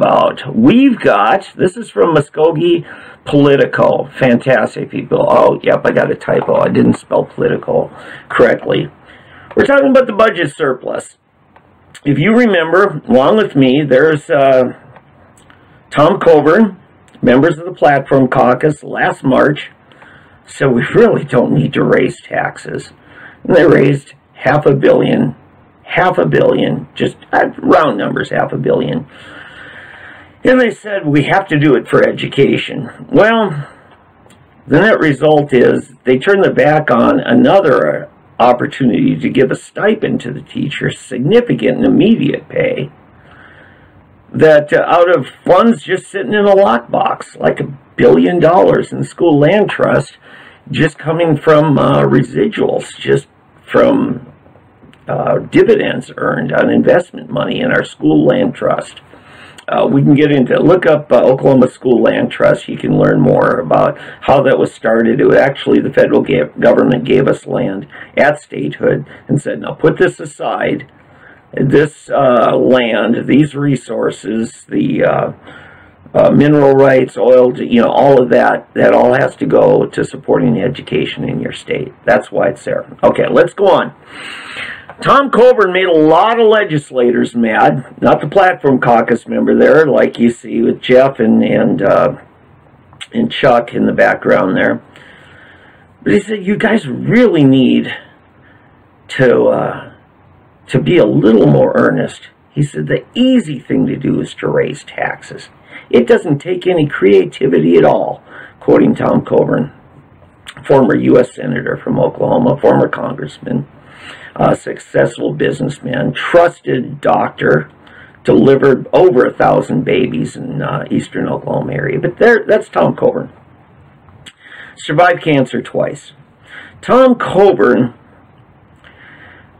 about. We've got, this is from Muskogee Politico. Fantastic, people. Oh, yep, I got a typo. I didn't spell political correctly. We're talking about the budget surplus. If you remember, along with me, there's Tom Coburn, members of the Platform Caucus, last March, so we really don't need to raise taxes. And they raised $500 million, just round numbers, $500 million. And they said, we have to do it for education. Well, the net result is they turned their back on another opportunity to give a stipend to the teachers, significant and immediate pay, that out of funds just sitting in a lockbox, like $1 billion in the school land trust, just coming from residuals, just from dividends earned on investment money in our school land trust. We can get into, look up Oklahoma School Land Trust. You can learn more about how that was started. It was actually the federal government gave us land at statehood and said, now put this aside. This land, these resources, the mineral rights, oil, you know, all of that, that all has to go to supporting education in your state. That's why it's there. Okay, let's go on. Tom Coburn made a lot of legislators mad, not the Platform Caucus member there, like you see with Jeff and Chuck in the background there. But he said, you guys really need to be a little more earnest. He said the easy thing to do is to raise taxes. It doesn't take any creativity at all, quoting Tom Coburn, former U.S. Senator from Oklahoma, former congressman, successful businessman, trusted doctor, delivered over 1,000 babies in eastern Oklahoma area. But that's Tom Coburn. Survived cancer twice. Tom Coburn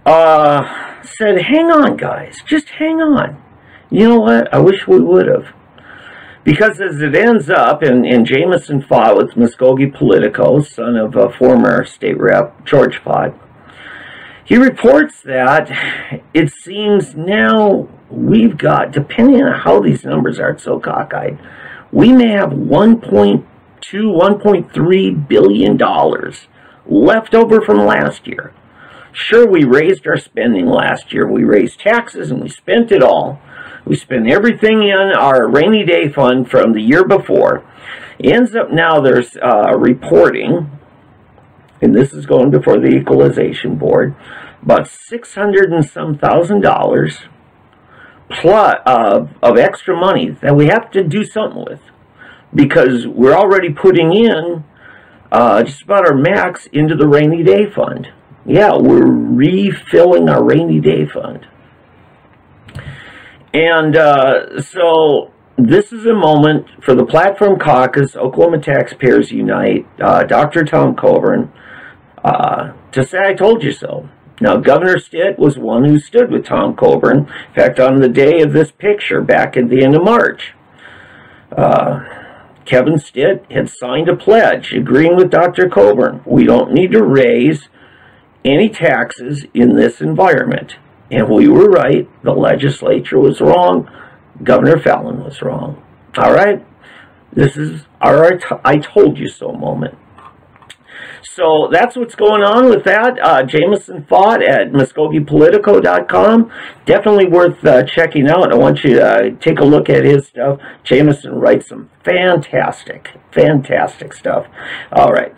said, hang on, guys, just hang on. You know what? I wish we would have. Because as it ends up, and Jameson Fott with Muskogee Politico, son of a former state rep, George Fott, he reports that it seems now we've got, depending on how these numbers are so cockeyed, we may have $1.2, $1.3 billion left over from last year. Sure, we raised our spending last year. We raised taxes and we spent it all. We spent everything in our rainy day fund from the year before. Ends up now there's reporting, and this is going before the Equalization Board, about $600 and some thousand plus of extra money that we have to do something with, because we're already putting in just about our max into the rainy day fund. Yeah, we're refilling our rainy day fund. And so this is a moment for the Platform Caucus, Oklahoma Taxpayers Unite, Dr. Tom Coburn, to say, I told you so. Now, Governor Stitt was one who stood with Tom Coburn. In fact, on the day of this picture, back at the end of March, Kevin Stitt had signed a pledge agreeing with Dr. Coburn. We don't need to raise any taxes in this environment. And we were right. The legislature was wrong. Governor Fallin was wrong. All right? This is our I told you so moment. So that's what's going on with that. Jameson Fott at MuskogeePolitico.com. Definitely worth checking out. I want you to take a look at his stuff. Jameson writes some fantastic stuff. All right.